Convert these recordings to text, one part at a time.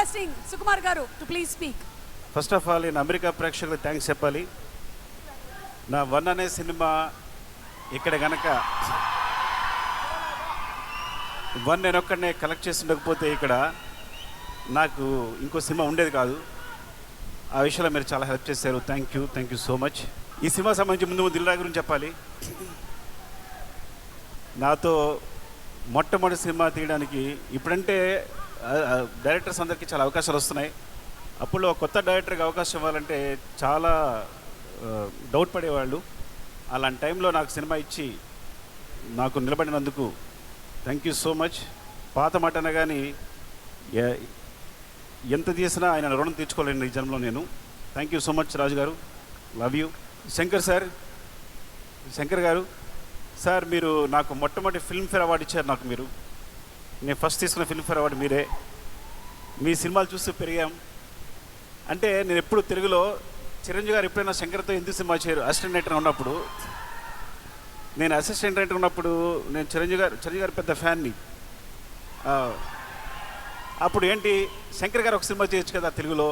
Requesting Sukumar గారు to please speak. First of all నేను America ప్రేక్షకులకు థ్యాంక్స్ చెప్పాలి. నా 1 అనే సినిమా ఇక్కడ కనుక 1 నేను ఒక్కడనే కలెక్ట్ చేసి ఉండకపోతే ఇక్కడ నాకు ఇంకో సినిమా ఉండేది కాదు. ఆ విషయంలో మీరు చాలా హెల్ప్ చేశారు. Thank you so much. ఈ సినిమా సంబంధించి ముందు దిల్ రాజు గురించి చెప్పాలి. నాతో మొట్టమొదటి సినిమా తీయడానికి ఇప్పుడంటే డైరెక్టర్స్ అందరికీ చాలా అవకాశాలు వస్తున్నాయి. అప్పుడు కొత్త డైరెక్టర్కి అవకాశం ఇవ్వాలంటే చాలా డౌట్ పడేవాళ్ళు. అలాంటి టైంలో నాకు సినిమా ఇచ్చి నాకు నిలబడినందుకు థ్యాంక్ యూ సో మచ్. పాత మాట అనగాని ఎంత చేసినా ఆయన రుణం తీర్చుకోలేను ఈ జన్మలో నేను. థ్యాంక్ యూ సో మచ్ రాజు గారు, లవ్ యూ. శంకర్ గారు సార్, మీరు నాకు మొట్టమొదటి ఫిల్మ్ఫేర్ అవార్డు ఇచ్చారు. నాకు మీరు, నేను ఫస్ట్ తీసుకున్న ఫిల్మ్ఫేర్ అవార్డు మీరే. మీ సినిమాలు చూస్తూ పెరిగాం. అంటే నేను ఎప్పుడు తెలుగులో చిరంజీవి గారు ఎప్పుడైనా శంకర్తో ఎందుకు సినిమా చేయరు అసిస్టెంట్ డైరెక్టర్ ఉన్నప్పుడు, నేను అసిస్టెంట్ డైరెక్టర్ ఉన్నప్పుడు నేను చిరంజీవి గారు పెద్ద ఫ్యాన్ని. అప్పుడు ఏంటి శంకర్ గారు ఒక సినిమా చేయొచ్చు కదా తెలుగులో,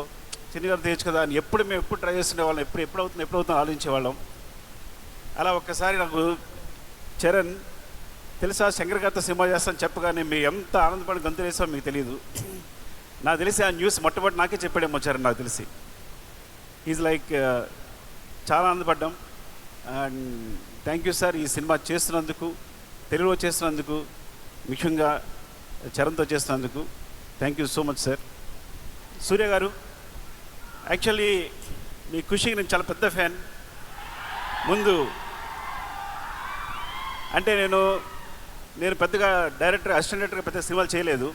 చిరంజీవి గారు చేయొచ్చు కదా అని మేము ఎప్పుడు ట్రై చేస్తుండే వాళ్ళం. ఎప్పుడవుతుందో ఆలోచించేవాళ్ళం. అలా ఒక్కసారి నాకు చరణ్ తెలుసా శంకర్ గారితో సినిమా చేస్తాను చెప్పగానే మీరు ఎంత ఆనందపడి గంతు వేసామో మీకు తెలియదు. నాకు తెలిసి ఆ న్యూస్ మొట్టమొదటి నాకే చెప్పాడేమో చరణ్, నాకు తెలిసి. ఈజ్ లైక్ చాలా ఆనందపడ్డాం. అండ్ థ్యాంక్ యూ సార్, ఈ సినిమా చేస్తున్నందుకు, తెలుగులో చేస్తున్నందుకు, ముఖ్యంగా చరణ్తో చేస్తున్నందుకు thank you so much sir. Surya garu, actually మీ ఖుషికి నేను చాలా పెద్ద ఫ్యాన్. ముందు అంటే నేను పెద్దగా అసిస్టెంట్ డైరెక్టర్గా పెద్ద సినిమాలు చేయలేదు.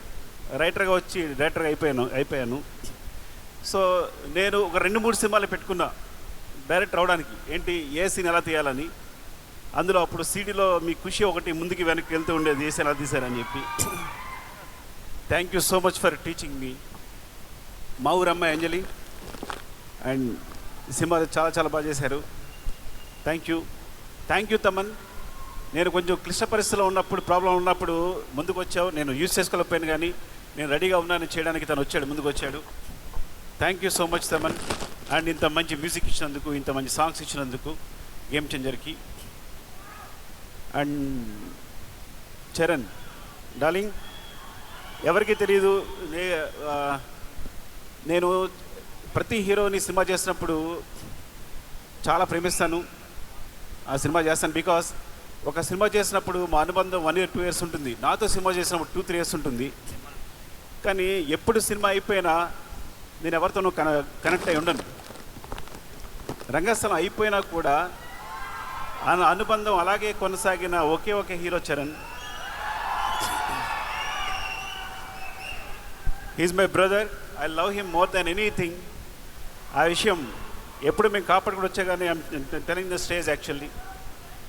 రైటర్గా వచ్చి డైరెక్టర్గా అయిపోయాను. సో నేను ఒక 2-3 సినిమాలు పెట్టుకున్నా డైరెక్టర్ అవడానికి. ఏంటి, ఏ సీన్ ఎలా తీయాలని. అందులో అప్పుడు సీడీలో మీ ఖుషి ఒకటి ముందుకి వెనక్కి వెళ్తూ ఉండేది, ఏ సీన్ ఎలా తీశారని చెప్పి. Thank you so much for teaching మీ. మా ఊరమ్మ అంజలి అండ్ సినిమాలు చాలా బాగా చేశారు. Thank you Thaman. నేను కొంచెం క్లిష్ట పరిస్థితిలో ఉన్నప్పుడు, ప్రాబ్లం ఉన్నప్పుడు ముందుకు వచ్చావు. నేను యూజ్ చేసుకోలేకపోయాను, కానీ నేను రెడీగా ఉన్నాను చేయడానికి. తను వచ్చాడు, ముందుకు వచ్చాడు. Thank you so much Thaman. And ఇంత మంచి మ్యూజిక్ ఇచ్చినందుకు, ఇంత మంచి సాంగ్స్ ఇచ్చినందుకు గేమ్ చేంజర్కి. అండ్ చరణ్ డార్లింగ్, ఎవరికి తెలియదు, నేను ప్రతి హీరోని సినిమా చేసినప్పుడు చాలా ప్రేమిస్తాను. ఆ సినిమా చేస్తాను బికాస్ ఒక సినిమా చేసినప్పుడు మా అనుబంధం 1 year 2 years ఉంటుంది. నాతో సినిమా చేసినప్పుడు 2-3 years ఉంటుంది. కానీ ఎప్పుడు సినిమా అయిపోయినా నేను ఎవరితోనూ కనెక్ట్ అయి ఉండను. రంగస్థలం అయిపోయినా కూడా ఆ అనుబంధం అలాగే కొనసాగిన ఒకే ఒక hero Charan. He's my brother. I love him more than anything. ఆ విషయం ఎప్పుడు మేము కాపాడుకుని వచ్చా కానీ టెలింగ్ ద స్టేజ్. యాక్చువల్లీ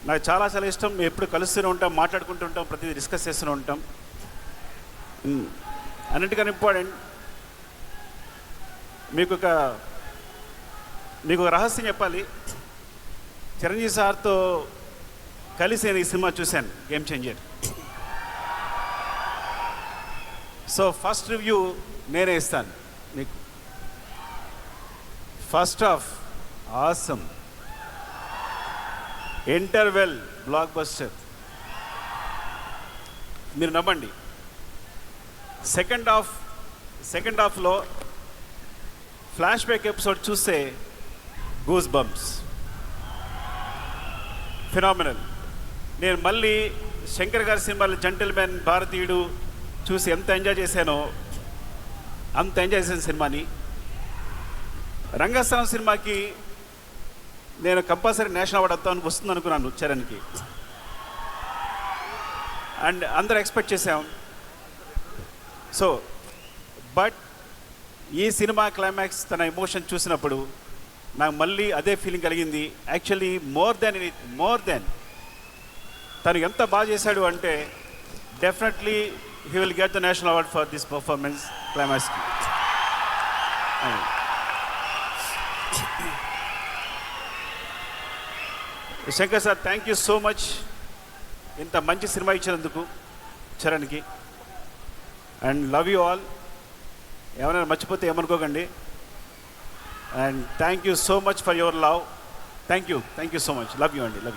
నాకు చాలా ఇష్టం. మేము ఎప్పుడు కలుస్తూనే ఉంటాం, మాట్లాడుకుంటూ ఉంటాం, ప్రతిదీ డిస్కస్ చేస్తూనే ఉంటాం. అన్నిటికన్నా ఇంపార్టెంట్, మీకు ఒక రహస్యం చెప్పాలి. చిరంజీవి సార్తో కలిసి నేను ఈ సినిమా చూశాను, game changer. So first review నేనే ఇస్తాను మీకు. First half awesome, interval block buster, మీరు నమ్మండి. సెకండ్ హాఫ్లో ఫ్లాష్ బ్యాక్ ఎపిసోడ్ చూస్తే గూస్ బంప్స్, ఫినామినల్. నేను మళ్ళీ శంకర్ గారి సినిమాలు జెంటిల్మెన్, భారతీయుడు చూసి ఎంత ఎంజాయ్ చేశానో అంత ఎంజాయ్ చేసిన సినిమాని. రంగస్థలం సినిమాకి నేను కంపల్సరీ నేషనల్ అవార్డు వస్తుంది అనుకున్నాను చరణ్కి. అండ్ అందరూ ఎక్స్పెక్ట్ చేసాం. సో బట్ ఈ సినిమా క్లైమాక్స్ తన ఎమోషన్ చూసినప్పుడు నాకు మళ్ళీ అదే ఫీలింగ్ కలిగింది. యాక్చువల్లీ మోర్ దెన్ తను ఎంత బాగా చేశాడు అంటే definitely he will get the national award for this performance క్లైమాక్స్కి. Shankar sir, thank you so much ఇంత మంచి సినిమా ఇచ్చినందుకు చరణ్కి. And love you all. ఏమైనా మర్చిపోతే ఏమనుకోకండి. And thank you so much for your love. Thank you so much. Love you అండి. Love you.